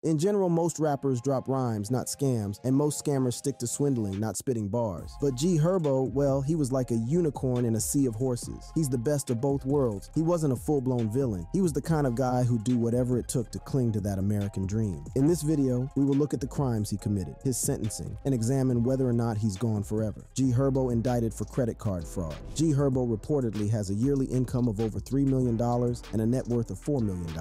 In general, most rappers drop rhymes, not scams, and most scammers stick to swindling, not spitting bars. But G Herbo, well, he was like a unicorn in a sea of horses. He's the best of both worlds. He wasn't a full-blown villain. He was the kind of guy who'd do whatever it took to cling to that American dream. In this video, we will look at the crimes he committed, his sentencing, and examine whether or not he's gone forever. G Herbo indicted for credit card fraud. G Herbo reportedly has a yearly income of over $3 million and a net worth of $4 million.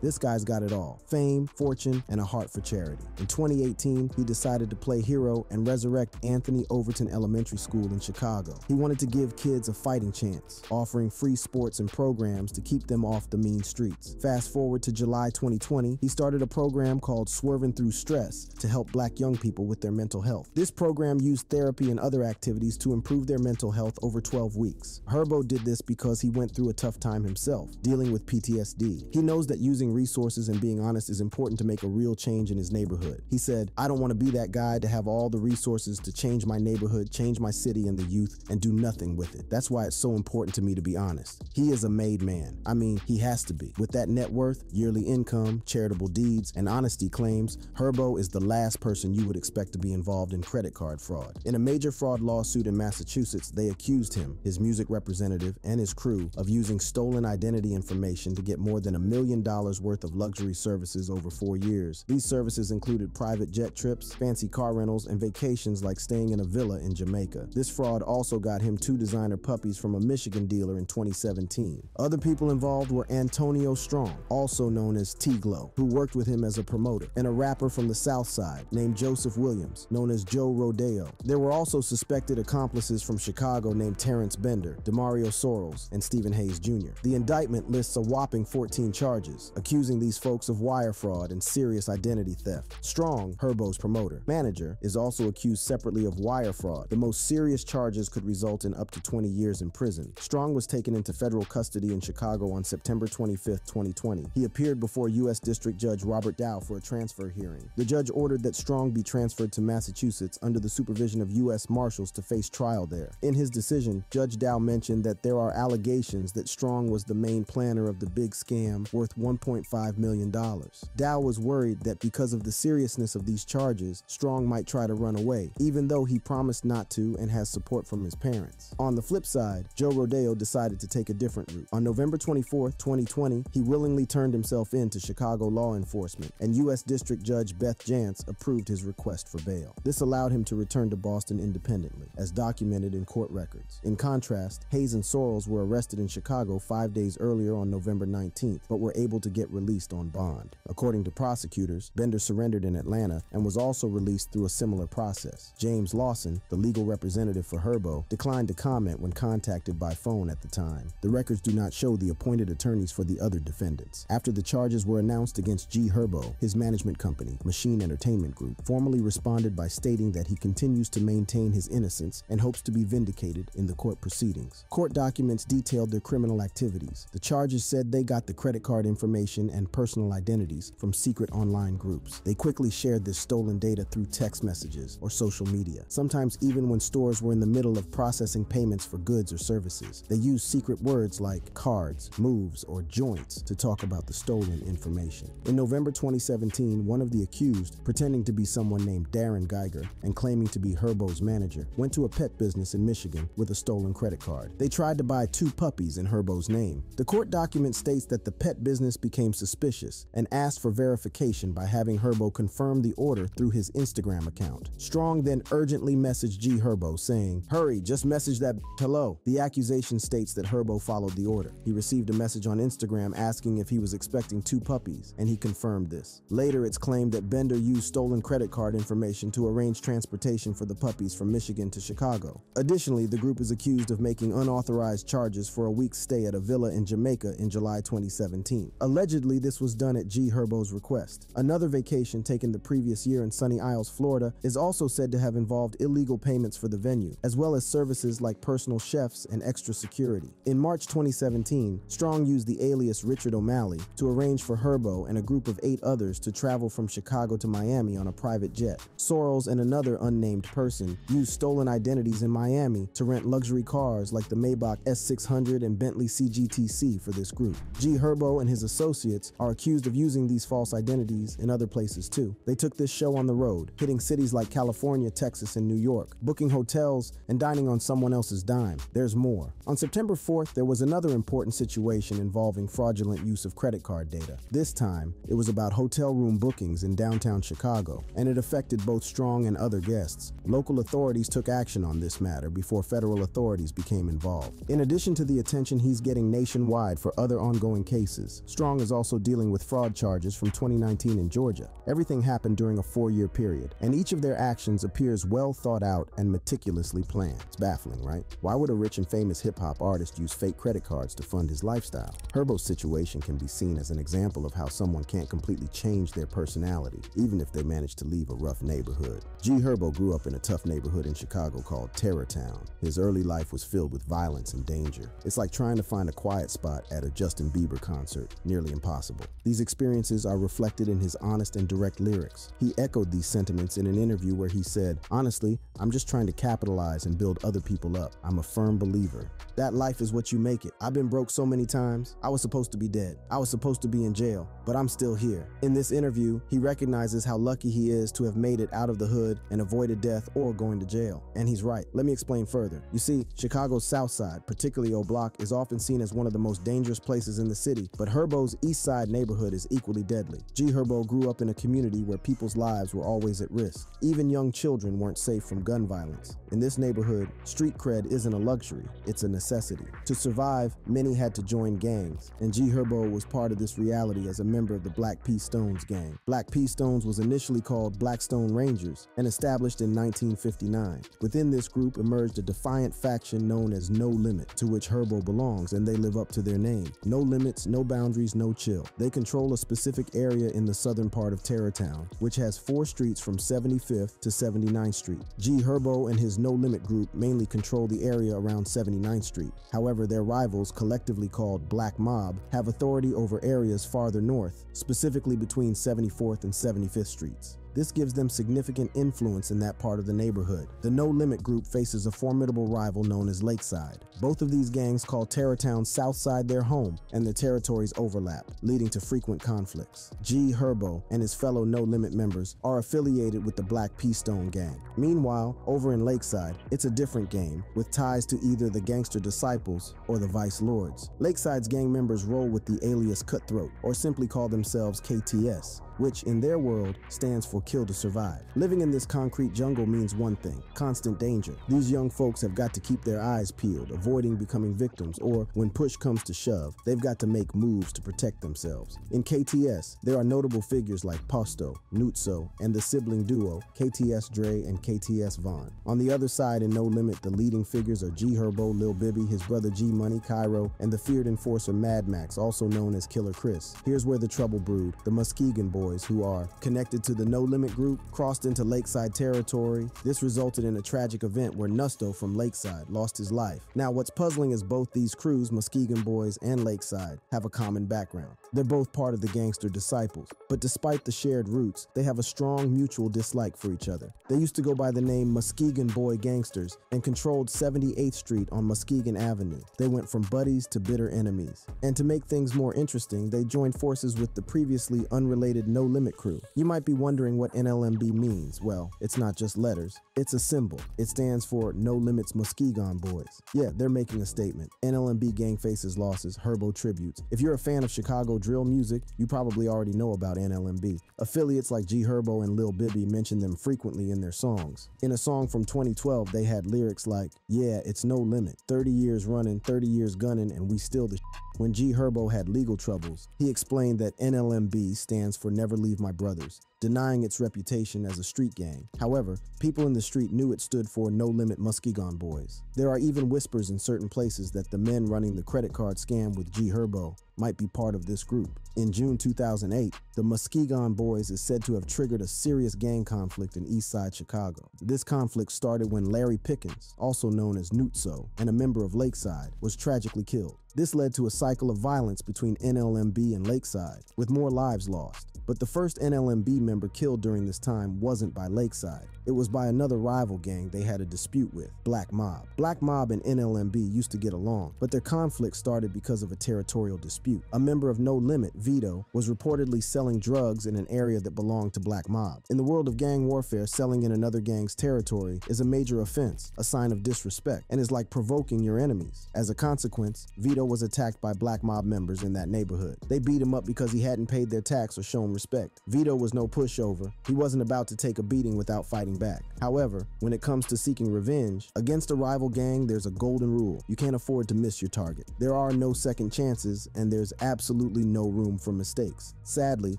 This guy's got it all: fame, fortune, and a heart for charity. In 2018, he decided to play hero and resurrect Anthony Overton Elementary School in Chicago. He wanted to give kids a fighting chance, offering free sports and programs to keep them off the mean streets. Fast forward to July 2020, he started a program called Swerving Through Stress to help black young people with their mental health. This program used therapy and other activities to improve their mental health over 12 weeks. Herbo did this because he went through a tough time himself, dealing with PTSD. He knows that using resources and being honest is important to make a real change in his neighborhood. He said, "I don't want to be that guy to have all the resources to change my neighborhood, change my city and the youth, and do nothing with it. That's why it's so important to me to be honest." He is a made man. I mean, he has to be. With that net worth, yearly income, charitable deeds, and honesty claims, Herbo is the last person you would expect to be involved in credit card fraud. In a major fraud lawsuit in Massachusetts, they accused him, his music representative, and his crew of using stolen identity information to get more than $1 million worth of luxury services over 4 years. These services included private jet trips, fancy car rentals, and vacations like staying in a villa in Jamaica. This fraud also got him 2 designer puppies from a Michigan dealer in 2017. Other people involved were Antonio Strong, also known as T-Glow, who worked with him as a promoter, and a rapper from the South Side named Joseph Williams, known as Joe Rodeo. There were also suspected accomplices from Chicago named Terrence Bender, Demario Sorrells, and Stephen Hayes Jr. The indictment lists a whopping 14 charges, accusing these folks of wire fraud and serious identity theft. Strong, Herbo's promoter, manager, is also accused separately of wire fraud. The most serious charges could result in up to 20 years in prison. Strong was taken into federal custody in Chicago on September 25, 2020. He appeared before U.S. District Judge Robert Dow for a transfer hearing. The judge ordered that Strong be transferred to Massachusetts under the supervision of U.S. Marshals to face trial there. In his decision, Judge Dow mentioned that there are allegations that Strong was the main planner of the big scam worth $1.5 million. Dow was worried that because of the seriousness of these charges, Strong might try to run away, even though he promised not to and has support from his parents. On the flip side, Joe Rodeo decided to take a different route. On November 24, 2020, he willingly turned himself in to Chicago law enforcement, and U.S. District Judge Beth Jantz approved his request for bail. This allowed him to return to Boston independently, as documented in court records. In contrast, Hayes and Sorrells were arrested in Chicago 5 days earlier on November 19th, but were able to get released on bond. According to prosecutors, Bender surrendered in Atlanta and was also released through a similar process. James Lawson, the legal representative for Herbo, declined to comment when contacted by phone at the time. The records do not show the appointed attorneys for the other defendants. After the charges were announced against G Herbo, his management company, Machine Entertainment Group, formally responded by stating that he continues to maintain his innocence and hopes to be vindicated in the court proceedings. Court documents detailed their criminal activities. The charges said they got the credit card information and personal identities from secret online groups. They quickly shared this stolen data through text messages or social media, sometimes even when stores were in the middle of processing payments for goods or services. They used secret words like cards, moves, or joints to talk about the stolen information. In November 2017, one of the accused, pretending to be someone named Darren Geiger and claiming to be Herbo's manager, went to a pet business in Michigan with a stolen credit card. They tried to buy 2 puppies in Herbo's name. The court document states that the pet business became suspicious and asked for verification by having Herbo confirm the order through his Instagram account. Strong then urgently messaged G Herbo saying, "Hurry, just message that hello." The accusation states that Herbo followed the order. He received a message on Instagram asking if he was expecting 2 puppies, and he confirmed this. Later, it's claimed that Bender used stolen credit card information to arrange transportation for the puppies from Michigan to Chicago. Additionally, the group is accused of making unauthorized charges for a week's stay at a villa in Jamaica in July 2017. Allegedly, this was done at G Herbo's request. Another vacation taken the previous year in Sunny Isles, Florida, is also said to have involved illegal payments for the venue, as well as services like personal chefs and extra security. In March 2017, Strong used the alias Richard O'Malley to arrange for Herbo and a group of 8 others to travel from Chicago to Miami on a private jet. Sorrells and another unnamed person used stolen identities in Miami to rent luxury cars like the Maybach S600 and Bentley CGTC for this group. G Herbo and his associates are accused of using these false identities cities, and other places too. They took this show on the road, hitting cities like California, Texas, and New York, booking hotels and dining on someone else's dime. There's more. On September 4th, there was another important situation involving fraudulent use of credit card data. This time, it was about hotel room bookings in downtown Chicago, and it affected both Strong and other guests. Local authorities took action on this matter before federal authorities became involved. In addition to the attention he's getting nationwide for other ongoing cases, Strong is also dealing with fraud charges from 2019 in Georgia. Everything happened during a 4-year period, and each of their actions appears well thought out and meticulously planned. It's baffling, right? Why would a rich and famous hip-hop artist use fake credit cards to fund his lifestyle? Herbo's situation can be seen as an example of how someone can't completely change their personality, even if they manage to leave a rough neighborhood. G Herbo grew up in a tough neighborhood in Chicago called Terrortown. His early life was filled with violence and danger. It's like trying to find a quiet spot at a Justin Bieber concert, nearly impossible. These experiences are reflected in his honest and direct lyrics. He echoed these sentiments in an interview where he said, "Honestly, I'm just trying to capitalize and build other people up. I'm a firm believer. That life is what you make it. I've been broke so many times. I was supposed to be dead. I was supposed to be in jail, but I'm still here." In this interview, he recognizes how lucky he is to have made it out of the hood and avoided death or going to jail. And he's right. Let me explain further. You see, Chicago's South Side, particularly O Block, is often seen as one of the most dangerous places in the city, but Herbo's East Side neighborhood is equally deadly. G Herbo grew up in a community where people's lives were always at risk. Even young children weren't safe from gun violence. In this neighborhood, street cred isn't a luxury, it's a necessity. To survive, many had to join gangs, and G Herbo was part of this reality as a member of the Black P. Stones gang. Black P. Stones was initially called Blackstone Rangers and established in 1959. Within this group emerged a defiant faction known as No Limit, to which Herbo belongs, and they live up to their name. No limits, no boundaries, no chill. They control a specific area in the southern part of Terrortown, which has 4 streets from 75th to 79th Street. G Herbo and his No Limit group mainly control the area around 79th Street. However, their rivals, collectively called Black Mob, have authority over areas farther north, specifically between 74th and 75th Streets. This gives them significant influence in that part of the neighborhood. The No Limit group faces a formidable rival known as Lakeside. Both of these gangs call Terrortown's South Side their home, and their territories overlap, leading to frequent conflicts. G Herbo and his fellow No Limit members are affiliated with the Black P. Stone gang. Meanwhile, over in Lakeside, it's a different game, with ties to either the Gangster Disciples or the Vice Lords. Lakeside's gang members roll with the alias Cutthroat, or simply call themselves KTS, which in their world stands for Kill to Survive. Living in this concrete jungle means one thing: constant danger. These young folks have got to keep their eyes peeled, avoiding becoming victims, or when push comes to shove, they've got to make moves to protect themselves. In KTS, there are notable figures like Posto, Nutso, and the sibling duo KTS Dre and KTS Vaughn. On the other side, in No Limit, the leading figures are G Herbo, Lil Bibby, his brother G Money, Cairo, and the feared enforcer Mad Max, also known as Killer Chris. Here's where the trouble brewed. The Muskegon Boys, who are connected to the No Limit group, crossed into Lakeside territory. This resulted in a tragic event where Nusto from Lakeside lost his life. Now, what's puzzling is both these crews, Muskegon Boys and Lakeside, have a common background. They're both part of the Gangster Disciples, but despite the shared roots, they have a strong mutual dislike for each other. They used to go by the name Muskegon Boy Gangsters and controlled 78th Street on Muskegon Avenue. They went from buddies to bitter enemies. And to make things more interesting, they joined forces with the previously unrelated No Limit crew. You might be wondering what NLMB means. Well, it's not just letters, it's a symbol. It stands for No Limits Muskegon Boys. Yeah, they're making a statement. NLMB gang faces losses, Herbo tributes. If you're a fan of Chicago drill music, you probably already know about NLMB. Affiliates like G Herbo and Lil Bibby mention them frequently in their songs. In a song from 2012, they had lyrics like, "Yeah, it's no limit. 30 years running, 30 years gunning, and we still the." When G Herbo had legal troubles, he explained that NLMB stands for Never Leave My Brothers, denying its reputation as a street gang. However, people in the street knew it stood for No Limit Muskegon Boys. There are even whispers in certain places that the men running the credit card scam with G Herbo might be part of this group. In June 2008, the Muskegon Boys is said to have triggered a serious gang conflict in East Side Chicago. This conflict started when Larry Pickens, also known as Nutso, and a member of Lakeside, was tragically killed. This led to a cycle of violence between NLMB and Lakeside, with more lives lost. But the first NLMB member killed during this time wasn't by Lakeside. It was by another rival gang they had a dispute with, Black Mob. Black Mob and NLMB used to get along, but their conflict started because of a territorial dispute. A member of No Limit, Vito, was reportedly selling drugs in an area that belonged to Black Mob. In the world of gang warfare, selling in another gang's territory is a major offense, a sign of disrespect, and is like provoking your enemies. As a consequence, Vito was attacked by Black Mob members in that neighborhood. They beat him up because he hadn't paid their tax or shown respect. Vito was no pushover. He wasn't about to take a beating without fighting back. However, when it comes to seeking revenge, against a rival gang, there's a golden rule. You can't afford to miss your target. There are no second chances, and there's absolutely no room for mistakes. Sadly,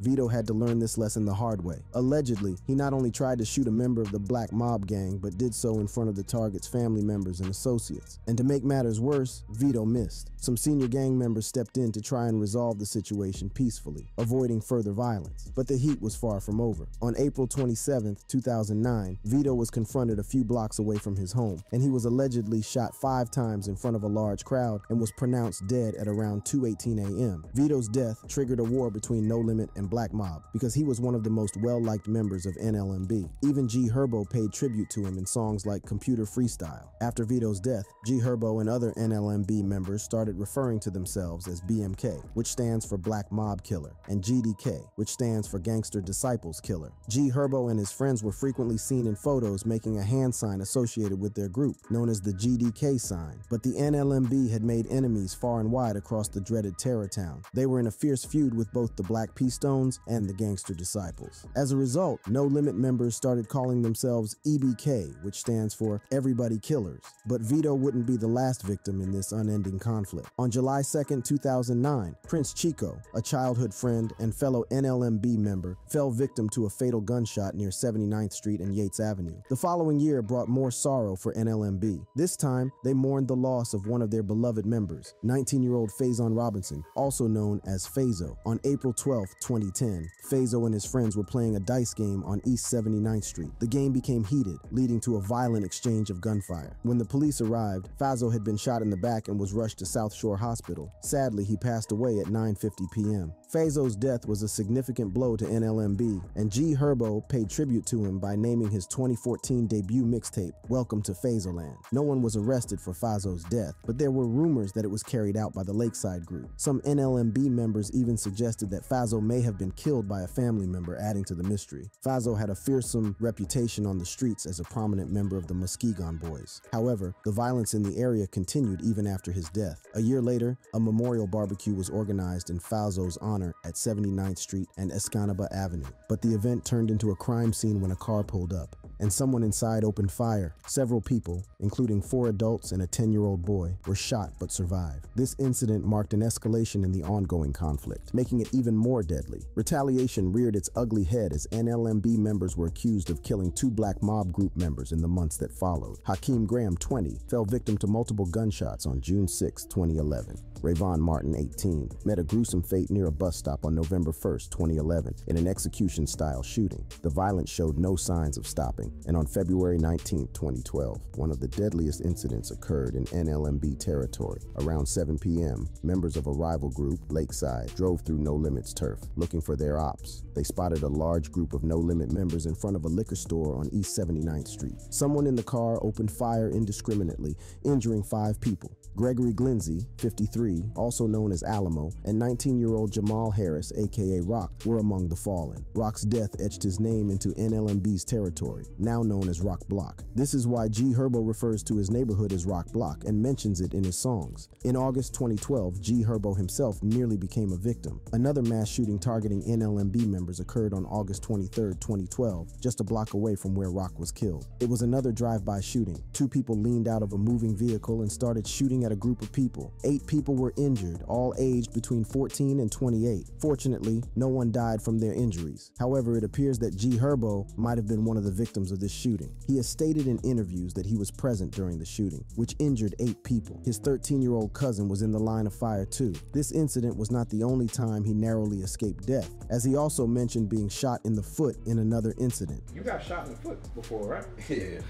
Vito had to learn this lesson the hard way. Allegedly, he not only tried to shoot a member of the Black Mob gang, but did so in front of the target's family members and associates. And to make matters worse, Vito missed. Some senior gang members stepped in to try and resolve the situation peacefully, avoiding further violence. But the heat was far from over. On April 27, 2009, Vito was confronted a few blocks away from his home, and he was allegedly shot 5 times in front of a large crowd and was pronounced dead at around 2:18 a.m. Vito's death triggered a war between No Limit and Black Mob because he was one of the most well-liked members of NLMB. Even G Herbo paid tribute to him in songs like Computer Freestyle. After Vito's death, G Herbo and other NLMB members started referring to themselves as BMK, which stands for Black Mob Killer, and GDK, which stands for Gangster Disciples Killer. G Herbo and his friends were frequently seen in photos making a hand sign associated with their group, known as the GDK sign. But the NLMB had made enemies far and wide across the dreaded Terror Town. They were in a fierce feud with both the Black P-Stones and the Gangster Disciples. As a result, No Limit members started calling themselves EBK, which stands for Everybody Killers. But Vito wouldn't be the last victim in this unending conflict. On July 2nd, 2009, Prince Chico, a childhood friend and fellow NLMB member, fell victim to a fatal gunshot near 79th Street and Yates Avenue. The following year brought more sorrow for NLMB. This time, they mourned the loss of one of their beloved members, 19-year-old Faison Robinson, also known as Fazo. On April 12, 2010, Fazo and his friends were playing a dice game on East 79th Street. The game became heated, leading to a violent exchange of gunfire. When the police arrived, Fazo had been shot in the back and was rushed to South Shore Hospital. Sadly, he passed away at 9:50 p.m. Fazo's death was a significant blow to NLMB, and G Herbo paid tribute to him by naming his 2014 debut mixtape, Welcome to Fazoland. No one was arrested for Fazo's death, but there were rumors that it was carried out by the Lakeside group. Some NLMB members even suggested that Fazo may have been killed by a family member, adding to the mystery. Fazo had a fearsome reputation on the streets as a prominent member of the Muskegon Boys. However, the violence in the area continued even after his death. A year later, a memorial barbecue was organized in Fazo's honor at 79th Street and Escanaba Avenue. But the event turned into a crime scene when a car pulled up, and someone inside opened fire. Several people, including 4 adults and a 10-year-old boy, were shot but survived. This incident marked an escalation in the ongoing conflict, making it even more deadly. Retaliation reared its ugly head as NLMB members were accused of killing 2 Black Mob group members in the months that followed. Hakeem Graham, 20, fell victim to multiple gunshots on June 6, 2011. Rayvon Martin, 18, met a gruesome fate near a bus stop on November 1, 2011, in an execution-style shooting. The violence showed no signs of stopping, and on February 19, 2012, one of the deadliest incidents occurred in NLMB territory. Around 7 p.m., members of a rival group, Lakeside, drove through No Limit's turf, looking for their ops. They spotted a large group of No Limit members in front of a liquor store on East 79th Street. Someone in the car opened fire indiscriminately, injuring 5 people. Gregory Glindsey, 53, also known as Alamo, and 19-year-old Jamal Harris, aka Rock, were among the fallen. Rock's death etched his name into NLMB's territory, now known as Rock Block. This is why G Herbo refers to his neighborhood as Rock Block and mentions it in his songs. In August 2012, G Herbo himself nearly became a victim. Another mass shooting targeting NLMB members occurred on August 23, 2012, just a block away from where Rock was killed. It was another drive-by shooting. 2 people leaned out of a moving vehicle and started shooting at a group of people. 8 people were injured, all aged between 14 and 28. Fortunately, no one died from their injuries. However, it appears that G Herbo might have been one of the victims of this shooting. He has stated in interviews that he was present during the shooting, which injured 8 people. His 13-year-old cousin was in the line of fire too. This incident was not the only time he narrowly escaped death, as he also mentioned being shot in the foot in another incident. You got shot in the foot before, right? Yeah.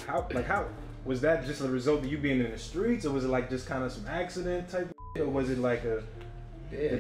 How was that just a result of you being in the streets, or was it like just kind of some accident type of, or was it like a... Yeah.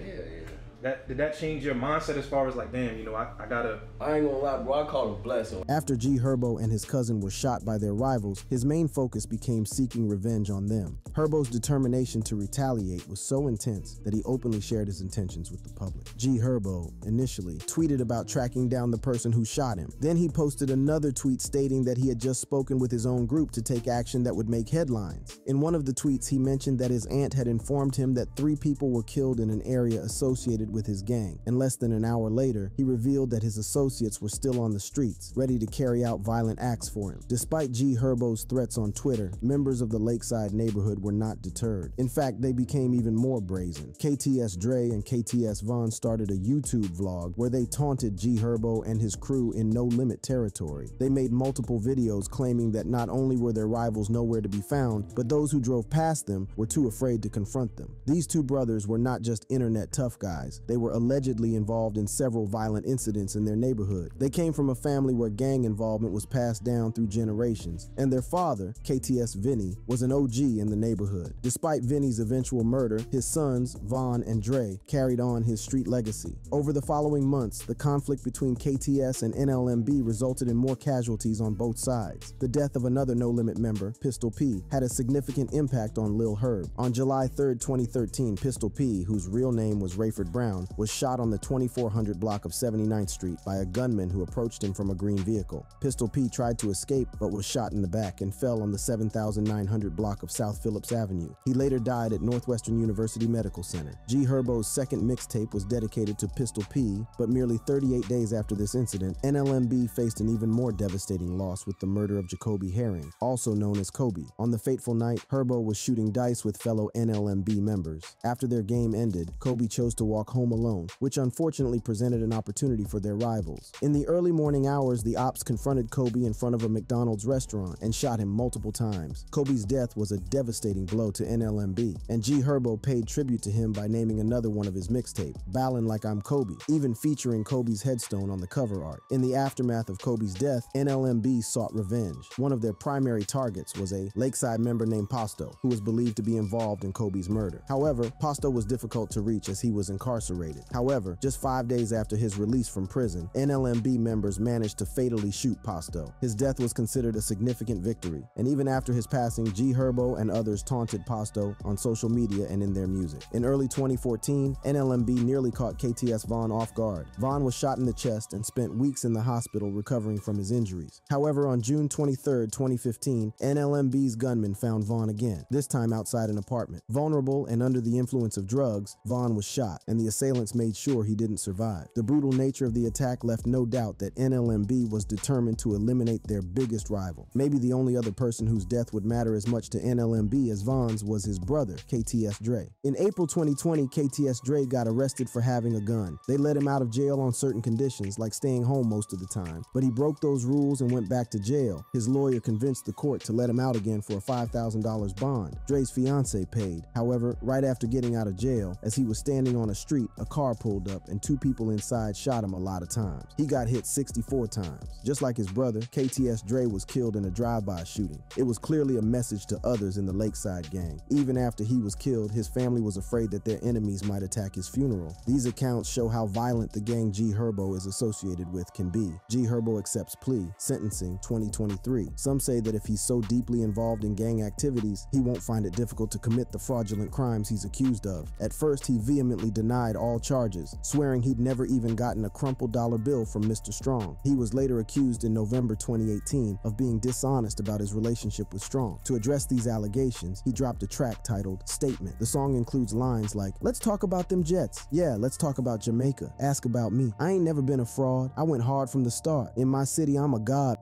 did that change your mindset as far as like, damn, you know, I gotta... I ain't gonna lie, bro, I call it a blessing. After G Herbo and his cousin were shot by their rivals, his main focus became seeking revenge on them. Herbo's determination to retaliate was so intense that he openly shared his intentions with the public. G Herbo, initially, tweeted about tracking down the person who shot him. Then he posted another tweet stating that he had just spoken with his own group to take action that would make headlines. In one of the tweets, he mentioned that his aunt had informed him that 3 people were killed in an area associated with his gang, and less than an hour later, he revealed that his associates were still on the streets, ready to carry out violent acts for him. Despite G Herbo's threats on Twitter, members of the Lakeside neighborhood were not deterred. In fact, they became even more brazen. KTS Dre and KTS Von started a YouTube vlog where they taunted G Herbo and his crew in No Limit territory. They made multiple videos claiming that not only were their rivals nowhere to be found, but those who drove past them were too afraid to confront them. These two brothers were not just internet tough guys. They were allegedly involved in several violent incidents in their neighborhood. They came from a family where gang involvement was passed down through generations, and their father, KTS Vinny, was an OG in the neighborhood. Despite Vinny's eventual murder, his sons, Von and Dre, carried on his street legacy. Over the following months, the conflict between KTS and NLMB resulted in more casualties on both sides. The death of another No Limit member, Pistol P, had a significant impact on Lil Herb. On July 3, 2013, Pistol P, whose real name was Rayford Brown, was shot on the 2400 block of 79th Street by a gunman who approached him from a green vehicle. Pistol P tried to escape but was shot in the back and fell on the 7900 block of South Phillips Avenue. He later died at Northwestern University Medical Center. G Herbo's second mixtape was dedicated to Pistol P, but merely 38 days after this incident, NLMB faced an even more devastating loss with the murder of Jacoby Herring, also known as Kobe. On the fateful night, Herbo was shooting dice with fellow NLMB members. After their game ended, Kobe chose to walk home alone, which unfortunately presented an opportunity for their rivals. In the early morning hours, the ops confronted Kobe in front of a McDonald's restaurant and shot him multiple times. Kobe's death was a devastating blow to NLMB, and G Herbo paid tribute to him by naming another one of his mixtape, Ballin' Like I'm Kobe, even featuring Kobe's headstone on the cover art. In the aftermath of Kobe's death, NLMB sought revenge. One of their primary targets was a Lakeside member named Pasto, who was believed to be involved in Kobe's murder. However, Pasto was difficult to reach as he was incarcerated. However, just 5 days after his release from prison, NLMB members managed to fatally shoot Pasto. His death was considered a significant victory, and even after his passing, G Herbo and others taunted Pasto on social media and in their music. In early 2014, NLMB nearly caught KTS Von off guard. Von was shot in the chest and spent weeks in the hospital recovering from his injuries. However, on June 23, 2015, NLMB's gunman found Von again, this time outside an apartment. Vulnerable and under the influence of drugs, Von was shot, and the assailants made sure he didn't survive. The brutal nature of the attack left no doubt that NLMB was determined to eliminate their biggest rival. Maybe the only other person whose death would matter as much to NLMB as Von's was his brother, KTS Dre. In April 2020, KTS Dre got arrested for having a gun. They let him out of jail on certain conditions, like staying home most of the time, but he broke those rules and went back to jail. His lawyer convinced the court to let him out again for a $5,000 bond. Dre's fiance paid. However, right after getting out of jail, as he was standing on a street, a car pulled up and 2 people inside shot him a lot of times. He got hit 64 times. Just like his brother, KTS Dre was killed in a drive-by shooting. It was clearly a message to others in the Lakeside gang. Even after he was killed, his family was afraid that their enemies might attack his funeral. These accounts show how violent the gang G Herbo is associated with can be. G Herbo accepts plea, sentencing 2023. Some say that if he's so deeply involved in gang activities, he won't find it difficult to commit the fraudulent crimes he's accused of. At first, he vehemently denied all charges, swearing he'd never even gotten a crumpled dollar bill from Mr. Strong. He was later accused in November 2018 of being dishonest about his relationship with Strong. To address these allegations, he dropped a track titled Statement. The song includes lines like, "Let's talk about them Jets. Yeah, let's talk about Jamaica. Ask about me. I ain't never been a fraud. I went hard from the start. In my city, I'm a god.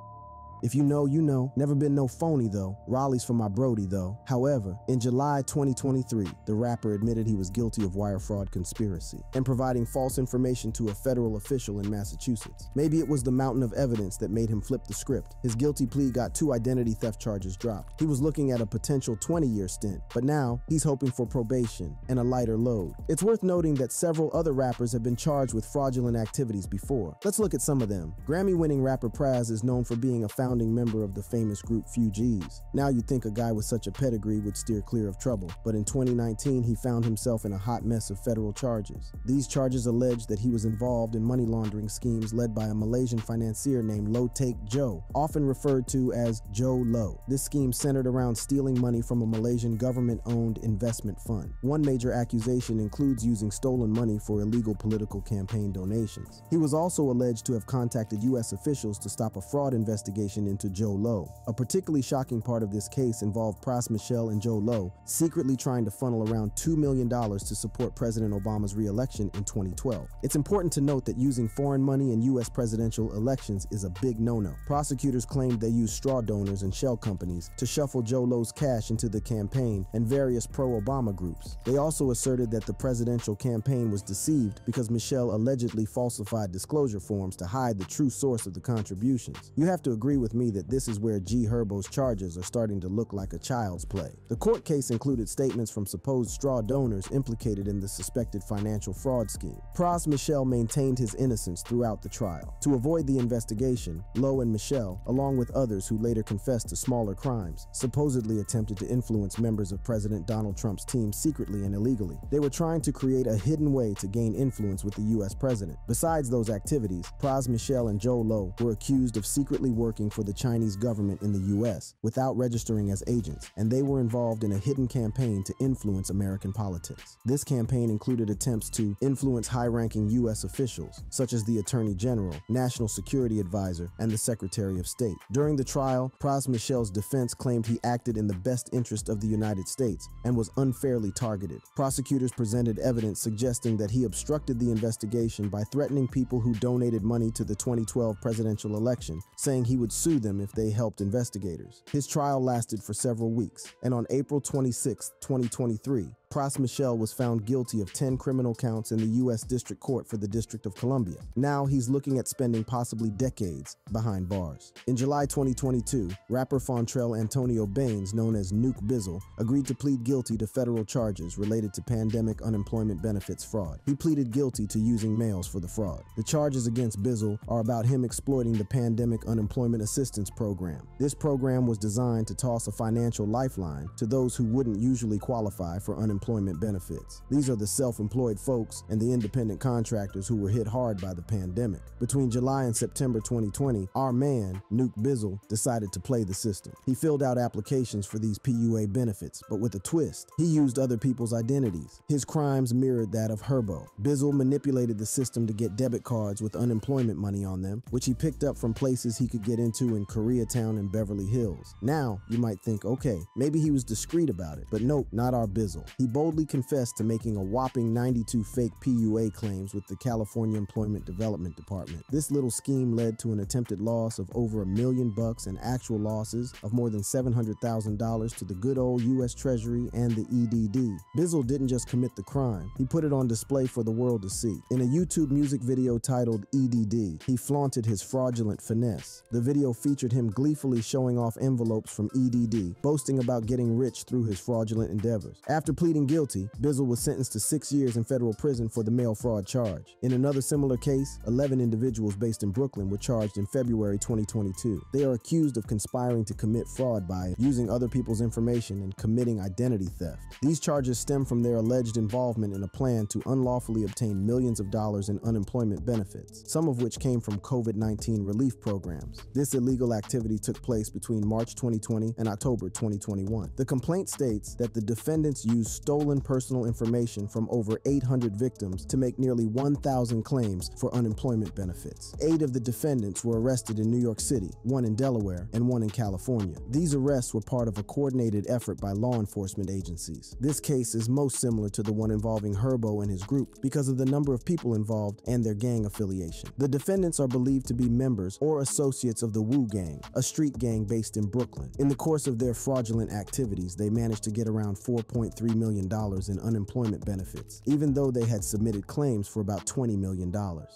If you know, you know. Never been no phony though. Raleigh's for my Brody though." However, in July 2023, the rapper admitted he was guilty of wire fraud conspiracy and providing false information to a federal official in Massachusetts. Maybe it was the mountain of evidence that made him flip the script. His guilty plea got 2 identity theft charges dropped. He was looking at a potential 20-year stint, but now he's hoping for probation and a lighter load. It's worth noting that several other rappers have been charged with fraudulent activities before. Let's look at some of them. Grammy-winning rapper Pras is known for being a founder founding member of the famous group Fugees. Now you'd think a guy with such a pedigree would steer clear of trouble, but in 2019 he found himself in a hot mess of federal charges. These charges allege that he was involved in money laundering schemes led by a Malaysian financier named Low Take Joe, often referred to as Joe Low. This scheme centered around stealing money from a Malaysian government-owned investment fund. One major accusation includes using stolen money for illegal political campaign donations. He was also alleged to have contacted U.S. officials to stop a fraud investigation into Joe Low. A particularly shocking part of this case involved Pras Michel and Joe Low secretly trying to funnel around $2 million to support President Obama's re-election in 2012. It's important to note that using foreign money in U.S. presidential elections is a big no-no. Prosecutors claimed they used straw donors and shell companies to shuffle Joe Low's cash into the campaign and various pro-Obama groups. They also asserted that the presidential campaign was deceived because Michel allegedly falsified disclosure forms to hide the true source of the contributions. You have to agree with me that this is where G. Herbo's charges are starting to look like a child's play. The court case included statements from supposed straw donors implicated in the suspected financial fraud scheme. Pras Michel maintained his innocence throughout the trial. To avoid the investigation, Low and Michel, along with others who later confessed to smaller crimes, supposedly attempted to influence members of President Donald Trump's team secretly and illegally. They were trying to create a hidden way to gain influence with the U.S. president. Besides those activities, Pras Michel and Joe Low were accused of secretly working for the Chinese government in the U.S. without registering as agents, and they were involved in a hidden campaign to influence American politics. This campaign included attempts to influence high-ranking U.S. officials, such as the Attorney General, National Security Advisor, and the Secretary of State. During the trial, Pras Michel's defense claimed he acted in the best interest of the United States and was unfairly targeted. Prosecutors presented evidence suggesting that he obstructed the investigation by threatening people who donated money to the 2012 presidential election, saying he would sue them if they helped investigators. His trial lasted for several weeks, and on April 26, 2023, Pras Michel was found guilty of 10 criminal counts in the U.S. District Court for the District of Columbia. Now he's looking at spending possibly decades behind bars. In July 2022, rapper Fontrell Antonio Baines, known as Nuke Bizzle, agreed to plead guilty to federal charges related to pandemic unemployment benefits fraud. He pleaded guilty to using mails for the fraud. The charges against Bizzle are about him exploiting the Pandemic Unemployment Assistance Program. This program was designed to toss a financial lifeline to those who wouldn't usually qualify for unemployment benefits. These are the self-employed folks and the independent contractors who were hit hard by the pandemic. Between July and September 2020, our man, Nuke Bizzle, decided to play the system. He filled out applications for these PUA benefits, but with a twist. He used other people's identities. His crimes mirrored that of Herbo. Bizzle manipulated the system to get debit cards with unemployment money on them, which he picked up from places he could get into in Koreatown and Beverly Hills. Now, you might think, okay, maybe he was discreet about it, but nope, not our Bizzle. He boldly confessed to making a whopping 92 fake PUA claims with the California Employment Development Department. This little scheme led to an attempted loss of over $1 million and actual losses of more than $700,000 to the good old U.S. Treasury and the EDD. Bizzle didn't just commit the crime, he put it on display for the world to see. In a YouTube music video titled EDD, he flaunted his fraudulent finesse. The video featured him gleefully showing off envelopes from EDD, boasting about getting rich through his fraudulent endeavors. After pleading guilty, Bizzle was sentenced to 6 years in federal prison for the mail fraud charge. In another similar case, 11 individuals based in Brooklyn were charged in February 2022. They are accused of conspiring to commit fraud by using other people's information and committing identity theft. These charges stem from their alleged involvement in a plan to unlawfully obtain millions of dollars in unemployment benefits, some of which came from COVID-19 relief programs. This illegal activity took place between March 2020 and October 2021. The complaint states that the defendants used stolen personal information from over 800 victims to make nearly 1,000 claims for unemployment benefits. 8 of the defendants were arrested in New York City, 1 in Delaware, and 1 in California. These arrests were part of a coordinated effort by law enforcement agencies. This case is most similar to the one involving Herbo and his group because of the number of people involved and their gang affiliation. The defendants are believed to be members or associates of the Wu Gang, a street gang based in Brooklyn. In the course of their fraudulent activities, they managed to get around $4.3 million in unemployment benefits, even though they had submitted claims for about $20 million.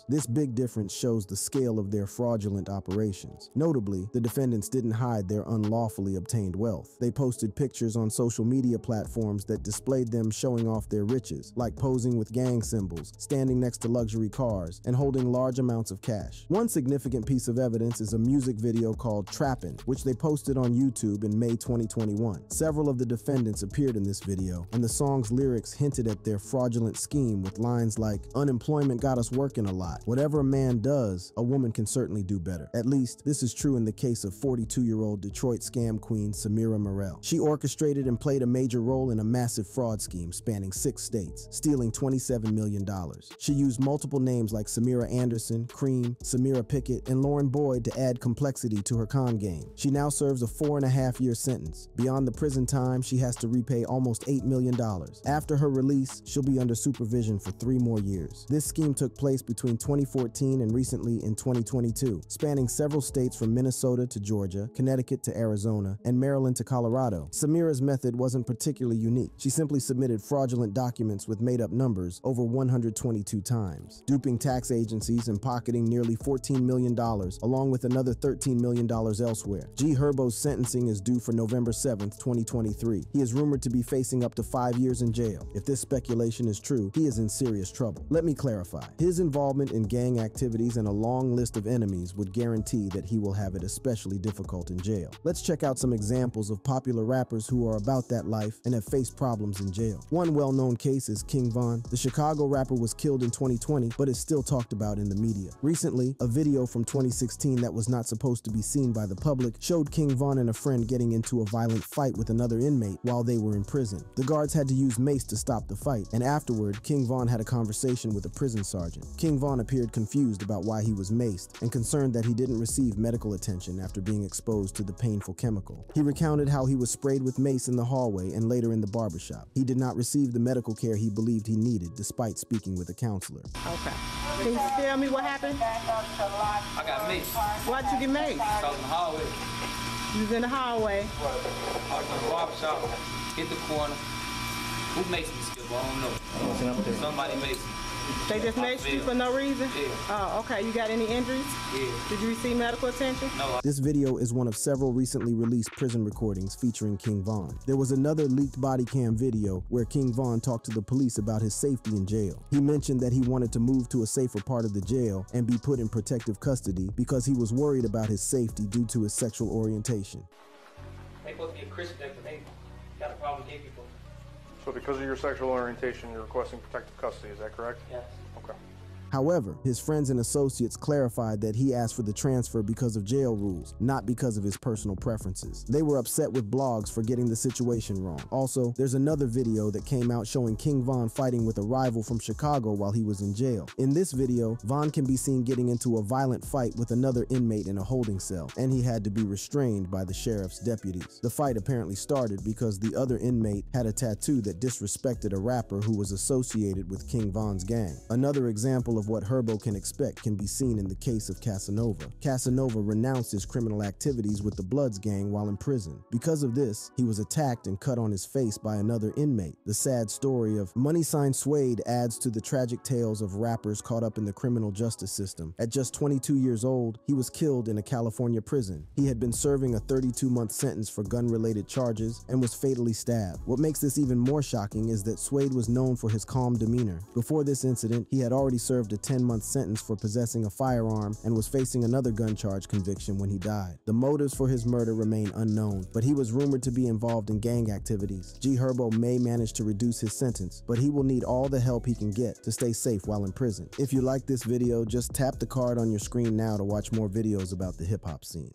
This big difference shows the scale of their fraudulent operations. Notably, the defendants didn't hide their unlawfully obtained wealth. They posted pictures on social media platforms that displayed them showing off their riches, like posing with gang symbols, standing next to luxury cars, and holding large amounts of cash. One significant piece of evidence is a music video called Trappin', which they posted on YouTube in May 2021. Several of the defendants appeared in this video, and the song's lyrics hinted at their fraudulent scheme with lines like, "Unemployment got us working a lot. Whatever a man does, a woman can certainly do better." At least, this is true in the case of 42-year-old Detroit scam queen Samira Morell. She orchestrated and played a major role in a massive fraud scheme spanning 6 states, stealing $27 million. She used multiple names like Samira Anderson, Cream, Samira Pickett, and Lauren Boyd to add complexity to her con game. She now serves a 4.5-year sentence. Beyond the prison time, she has to repay almost $8 million. After her release, she'll be under supervision for 3 more years. This scheme took place between 2014 and recently in 2022, spanning several states from Minnesota to Georgia, Connecticut to Arizona, and Maryland to Colorado. Samira's method wasn't particularly unique. She simply submitted fraudulent documents with made-up numbers over 122 times, duping tax agencies and pocketing nearly $14 million, along with another $13 million elsewhere. G Herbo's sentencing is due for November 7th, 2023. He is rumored to be facing up to 5 years in jail. If this speculation is true, he is in serious trouble. Let me clarify. His involvement in gang activities and a long list of enemies would guarantee that he will have it especially difficult in jail. Let's check out some examples of popular rappers who are about that life and have faced problems in jail. One well-known case is King Von. The Chicago rapper was killed in 2020, but is still talked about in the media. Recently, a video from 2016 that was not supposed to be seen by the public showed King Von and a friend getting into a violent fight with another inmate while they were in prison. The guards had to use mace to stop the fight, and afterward, King Von had a conversation with a prison sergeant. King Von appeared confused about why he was maced and concerned that he didn't receive medical attention after being exposed to the painful chemical. He recounted how he was sprayed with mace in the hallway and later in the barbershop. He did not receive the medical care he believed he needed despite speaking with a counselor. Okay. Can you tell me what happened? I got maced. Why'd you get maced? I was in the hallway. You was in the hallway. I was in the barbershop, hit the corner. Who maced me, Skip? I don't know. Somebody maced me. They just maced you for no reason? Yeah. Oh, okay. You got any injuries? Yeah. Did you receive medical attention? No. This video is one of several recently released prison recordings featuring King Von. There was another leaked body cam video where King Von talked to the police about his safety in jail. He mentioned that he wanted to move to a safer part of the jail and be put in protective custody because he was worried about his safety due to his sexual orientation. They supposed to be a Christian, but they got a problem with gay people. So because of your sexual orientation, you're requesting protective custody, is that correct? Yes. Okay. However, his friends and associates clarified that he asked for the transfer because of jail rules, not because of his personal preferences. They were upset with blogs for getting the situation wrong. Also, there's another video that came out showing King Von fighting with a rival from Chicago while he was in jail. In this video, Von can be seen getting into a violent fight with another inmate in a holding cell, and he had to be restrained by the sheriff's deputies. The fight apparently started because the other inmate had a tattoo that disrespected a rapper who was associated with King Von's gang. Another example of what Herbo can expect can be seen in the case of Casanova. Casanova renounced his criminal activities with the Bloods gang while in prison. Because of this, he was attacked and cut on his face by another inmate. The sad story of Money Sign Suede adds to the tragic tales of rappers caught up in the criminal justice system. At just 22 years old, he was killed in a California prison. He had been serving a 32-month sentence for gun-related charges and was fatally stabbed. What makes this even more shocking is that Suede was known for his calm demeanor. Before this incident, he had already served a 10-month sentence for possessing a firearm and was facing another gun charge conviction when he died. The motives for his murder remain unknown, but he was rumored to be involved in gang activities. G Herbo may manage to reduce his sentence, but he will need all the help he can get to stay safe while in prison. If you like this video, just tap the card on your screen now to watch more videos about the hip-hop scene.